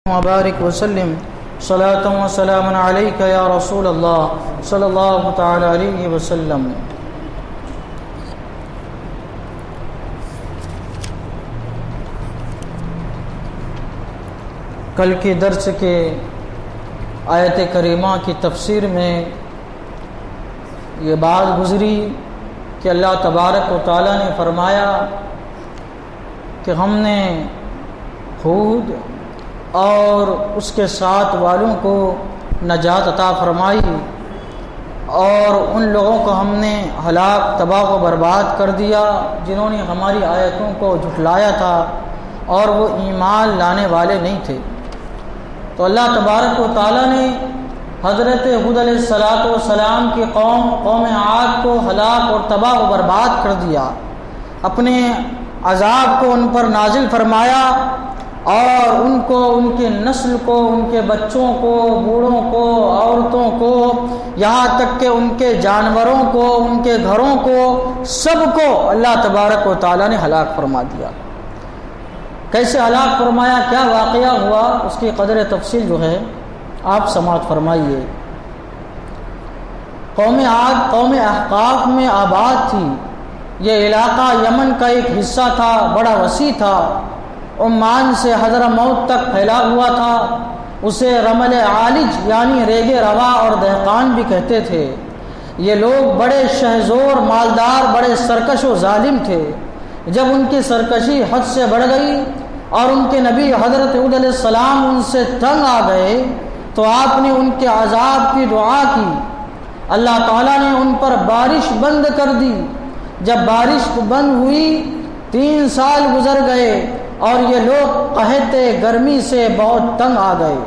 وبارک وسلم صلاۃ و سلام علیک یا رسول اللہ صلی اللہ تعالی علیہ وسلم۔ کل کے درس کے آیت کریمہ کی تفسیر میں یہ بات گزری کہ اللہ تبارک و تعالیٰ نے فرمایا کہ ہم نے ہود اور اس کے ساتھ والوں کو نجات عطا فرمائی اور ان لوگوں کو ہم نے ہلاک تباہ و برباد کر دیا جنہوں نے ہماری آیتوں کو جھٹلایا تھا اور وہ ایمان لانے والے نہیں تھے۔ تو اللہ تبارک و تعالیٰ نے حضرت ہود علیہ السلام کی قوم عاد کو ہلاک اور تباہ و برباد کر دیا، اپنے عذاب کو ان پر نازل فرمایا اور ان کو، ان کی نسل کو، ان کے بچوں کو، بوڑھوں کو، عورتوں کو، یہاں تک کہ ان کے جانوروں کو، ان کے گھروں کو، سب کو اللہ تبارک و تعالیٰ نے ہلاک فرما دیا۔ کیسے ہلاک فرمایا، کیا واقعہ ہوا، اس کی قدر تفصیل جو ہے آپ سماعت فرمائیے۔ قوم عاد قوم احقاف میں آباد تھی۔ یہ علاقہ یمن کا ایک حصہ تھا، بڑا وسیع تھا، عمان سے حضرموت تک پھیلا ہوا تھا۔ اسے رمل عالج یعنی ریگ روا اور دہقان بھی کہتے تھے۔ یہ لوگ بڑے شہزور، مالدار، بڑے سرکش و ظالم تھے۔ جب ان کی سرکشی حد سے بڑھ گئی اور ان کے نبی حضرت ہود علیہ السلام ان سے تنگ آ گئے تو آپ نے ان کے عذاب کی دعا کی۔ اللہ تعالیٰ نے ان پر بارش بند کر دی۔ جب بارش بند ہوئی 3 سال گزر گئے اور یہ لوگ قحط گرمی سے بہت تنگ آ گئے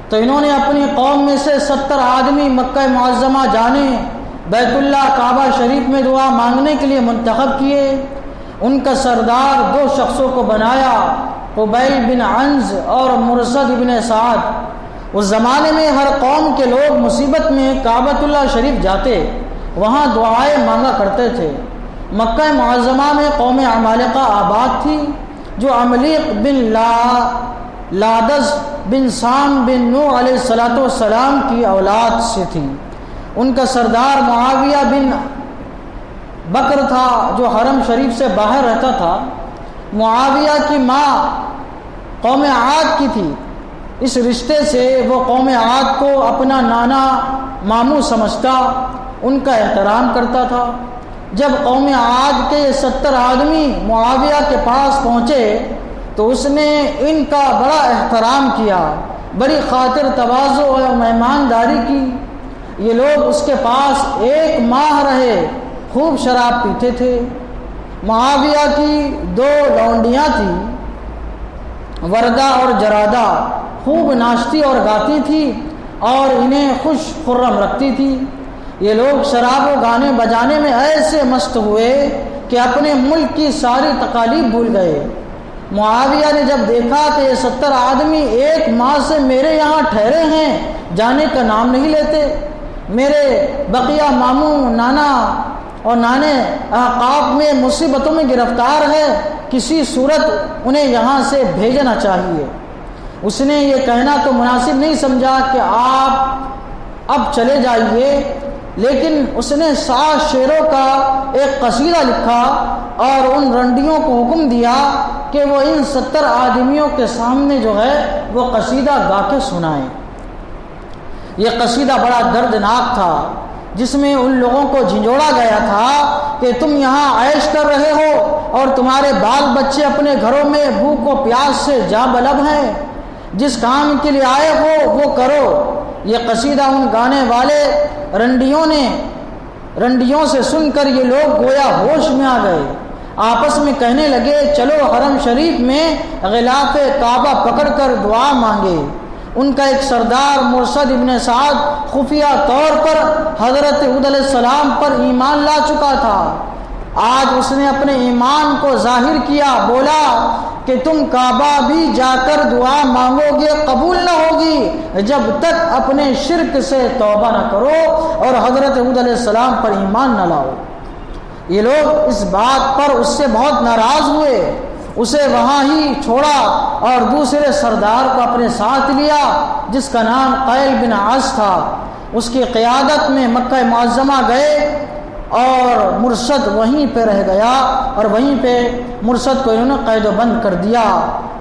تو انہوں نے اپنی قوم میں سے 70 آدمی مکہ معظمہ جانے، بیت اللہ کعبہ شریف میں دعا مانگنے کے لیے منتخب کیے۔ ان کا سردار 2 شخصوں کو بنایا، قبیل بن عنز اور مرصد بن سعد۔ اس زمانے میں ہر قوم کے لوگ مصیبت میں کعبۃ اللہ شریف جاتے، وہاں دعائیں مانگا کرتے تھے۔ مکہ معظمہ میں قوم عمالقہ آباد تھی جو عملیق بن لادز بن سام بن نوح علیہ السلام کی اولاد سے تھی۔ ان کا سردار معاویہ بن بکر تھا جو حرم شریف سے باہر رہتا تھا۔ معاویہ کی ماں قوم عاد کی تھی، اس رشتے سے وہ قوم عاد کو اپنا نانا ماموں سمجھتا، ان کا احترام کرتا تھا۔ جب قوم عاد کے 70 آدمی معاویہ کے پاس پہنچے تو اس نے ان کا بڑا احترام کیا، بڑی خاطر تواضع اور مہمانداری کی۔ یہ لوگ اس کے پاس 1 ماہ رہے، خوب شراب پیتے تھے۔ معاویہ کی 2 لونڈیاں تھیں، وردہ اور جرادہ، خوب ناچتی اور گاتی تھی اور انہیں خوش خرم رکھتی تھی۔ یہ لوگ شراب و گانے بجانے میں ایسے مست ہوئے کہ اپنے ملک کی ساری تکالیف بھول گئے۔ معاویہ نے جب دیکھا کہ یہ 70 آدمی 1 ماہ سے میرے یہاں ٹھہرے ہیں، جانے کا نام نہیں لیتے، میرے بقیہ ماموں، نانا اور نانے احقاف میں مصیبتوں میں گرفتار ہے، کسی صورت انہیں یہاں سے بھیجنا چاہیے۔ اس نے یہ کہنا تو مناسب نہیں سمجھا کہ آپ اب چلے جائیے، لیکن اس نے 7 شعروں کا ایک قصیدہ لکھا اور ان رنڈیوں کو حکم دیا کہ وہ ان 70 آدمیوں کے سامنے جو ہے وہ قصیدہ گا کے سنائیں۔ یہ قصیدہ بڑا دردناک تھا، جس میں ان لوگوں کو جھنجھوڑا گیا تھا کہ تم یہاں عیش کر رہے ہو اور تمہارے بال بچے اپنے گھروں میں بھوک و پیاس سے جاں بلب ہیں، جس کام کے لیے آئے ہو وہ کرو۔ یہ قصیدہ ان گانے والے رنڈیوں سے سن کر یہ لوگ گویا ہوش میں آ گئے، آپس میں کہنے لگے چلو حرم شریف میں غلاف کعبہ پکڑ کر دعا مانگے۔ ان کا ایک سردار مرصد ابن سعد خفیہ طور پر حضرت ہود علیہ السلام پر ایمان لا چکا تھا۔ آج اس نے اپنے ایمان کو ظاہر کیا، بولا کہ تم کعبہ بھی جا کر دعا مانگو گے قبول نہ ہوگی جب تک اپنے شرک سے توبہ نہ کرو اور حضرت ہود علیہ السلام پر ایمان نہ لاؤ۔ یہ لوگ اس بات پر اس سے بہت ناراض ہوئے اسے وہاں ہی چھوڑا اور دوسرے سردار کو اپنے ساتھ لیا جس کا نام قیل بن عاص تھا۔ اس کی قیادت میں مکہ معظمہ گئے اور مرشد وہیں پہ رہ گیا اور وہیں پہ مرشد کو انہوں نے قید و بند کر دیا۔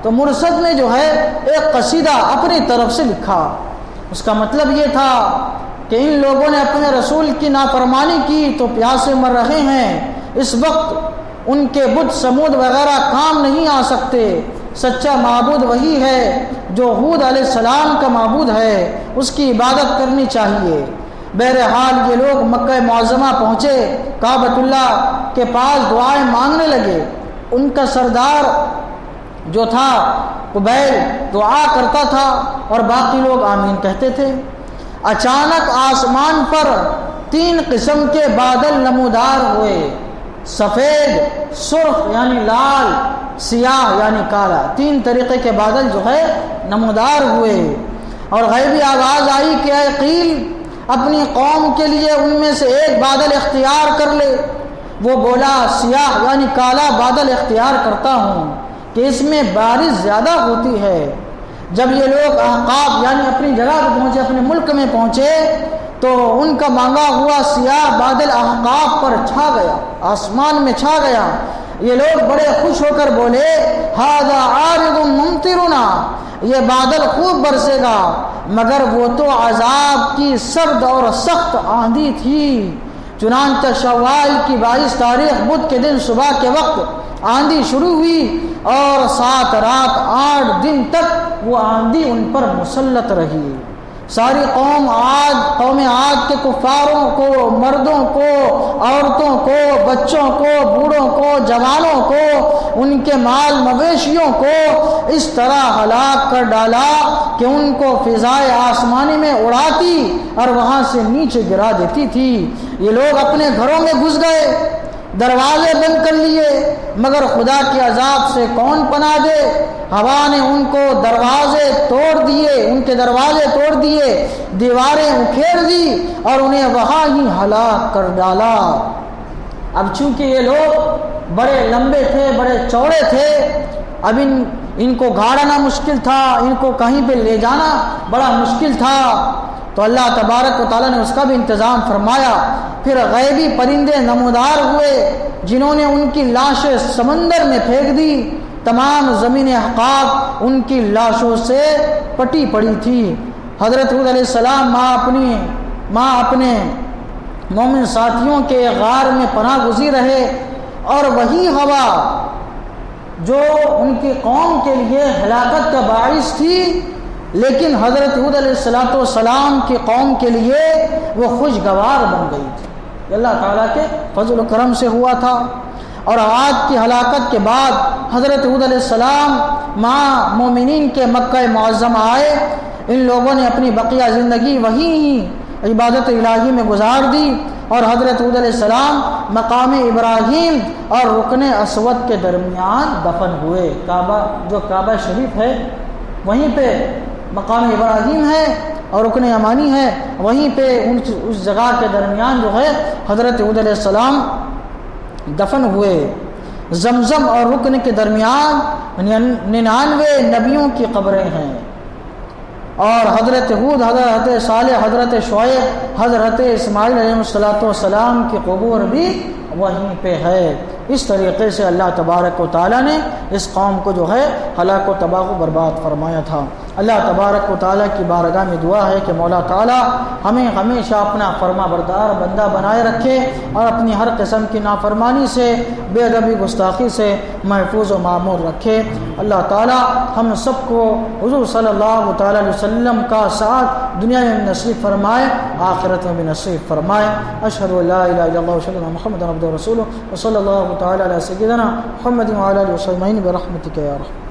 تو مرشد نے جو ہے ایک قصیدہ اپنی طرف سے لکھا، اس کا مطلب یہ تھا کہ ان لوگوں نے اپنے رسول کی نافرمانی کی تو پیاسے مر رہے ہیں، اس وقت ان کے بت سمود وغیرہ کام نہیں آ سکتے، سچا معبود وہی ہے جو ہود علیہ السلام کا معبود ہے، اس کی عبادت کرنی چاہیے۔ بہرحال یہ لوگ مکہ معظمہ پہنچے، کعبۃ اللہ کے پاس دعائیں مانگنے لگے۔ ان کا سردار جو تھا قبیل دعا کرتا تھا اور باقی لوگ آمین کہتے تھے۔ اچانک آسمان پر 3 قسم کے بادل نمودار ہوئے، سفید، سرخ یعنی لال، سیاہ یعنی کالا، 3 طریقے کے بادل جو ہے نمودار ہوئے، اور غیبی آواز آئی کہ اے قیل اپنی قوم کے لیے ان میں سے ایک بادل اختیار کر لے۔ وہ بولا سیاہ یعنی کالا بادل اختیار کرتا ہوں کہ اس میں بارش زیادہ ہوتی ہے۔ جب یہ لوگ احقاف یعنی اپنی جگہ پہ پہنچے، اپنے ملک میں پہنچے، تو ان کا مانگا ہوا سیاہ بادل احقاف پر چھا گیا، آسمان میں چھا گیا۔ یہ لوگ بڑے خوش ہو کر بولے ھذا عارض ممطرنا، یہ بادل خوب برسے گا، مگر وہ تو عذاب کی سرد اور سخت آندھی تھی۔ چنانچہ شوال کی 22 تاریخ بدھ کے دن صبح کے وقت آندھی شروع ہوئی اور 7 رات 8 دن تک وہ آندھی ان پر مسلط رہی۔ ساری قوم عاد کے کفاروں کو، مردوں کو، عورتوں کو، بچوں کو، بوڑھوں کو، جوانوں کو، ان کے مال مویشیوں کو اس طرح ہلاک کر ڈالا کہ ان کو فضائے آسمانی میں اڑاتی اور وہاں سے نیچے گرا دیتی تھی۔ یہ لوگ اپنے گھروں میں گھس گئے، دروازے بند کر لیے، مگر خدا کے عذاب سے کون پناہ دے؟ ہوا نے ان کو دروازے توڑ دیے، ان کے دروازے توڑ دیے، دیواریں اکھیڑ دی اور انہیں وہاں ہی ہلاک کر ڈالا۔ اب چونکہ یہ لوگ بڑے لمبے تھے، بڑے چوڑے تھے، اب ان کو گھاڑنا مشکل تھا، ان کو کہیں پہ لے جانا بڑا مشکل تھا، تو اللہ تبارک و تعالیٰ نے اس کا بھی انتظام فرمایا۔ پھر غیبی پرندے نمودار ہوئے جنہوں نے ان کی لاشیں سمندر میں پھینک دی، تمام زمین احقاف ان کی لاشوں سے پٹی پڑی تھی۔ حضرت ہود علیہ السلام ماں اپنے مومن ساتھیوں کے غار میں پناہ گزیر رہے، اور وہی ہوا جو ان کی قوم کے لیے ہلاکت کا باعث تھی، لیکن حضرت ہود علیہ السلام کی قوم کے لیے وہ خوشگوار بن گئی تھی۔ یہ اللہ تعالیٰ کے فضل و کرم سے ہوا تھا۔ اور عاد کی ہلاکت کے بعد حضرت ہود علیہ السلام مع مومنین کے مکہ معظمہ آئے۔ ان لوگوں نے اپنی بقیہ زندگی وہیں ہی عبادت الہی میں گزار دی، اور حضرت ہود علیہ السلام مقام ابراہیم اور رکن اسود کے درمیان دفن ہوئے۔ کعبہ شریف ہے وہیں پہ مقام ابراہیم ہے اور رکن یمانی ہے، وہیں پہ اس جگہ کے درمیان جو ہے حضرت ہود علیہ السلام دفن ہوئے۔ زمزم اور رکن کے درمیان 99 نبیوں کی قبریں ہیں، اور حضرت ہود، حضرت صالح، حضرت شعیب، حضرت اسماعیل علیہ السلام کی قبور بھی وہیں پہ ہے۔ اس طریقے سے اللہ تبارک و تعالیٰ نے اس قوم کو جو ہے ہلاک و تباہ و برباد فرمایا تھا۔ اللہ تبارک و تعالیٰ کی بارگاہ میں دعا ہے کہ مولا تعالیٰ ہمیں ہمیشہ اپنا فرما بردار بندہ بنائے رکھے، اور اپنی ہر قسم کی نافرمانی سے، بے ادبی گستاخی سے محفوظ و معمور رکھے۔ اللہ تعالیٰ ہم سب کو حضور صلی اللہ تعالیٰ علیہ وسلم کا ساتھ دنیا میں نصیب فرمائے، آخرت میں بھی نصیب فرمائے۔ اشہد ان لا الہ الا اللہ واشہد ان محمدا عبدہ ورسولہ، وصلی اللہ تعالیٰ علی سیدنا محمد وعلی آلہ وصحبہ اجمعین برحمتک یا رحمۃ۔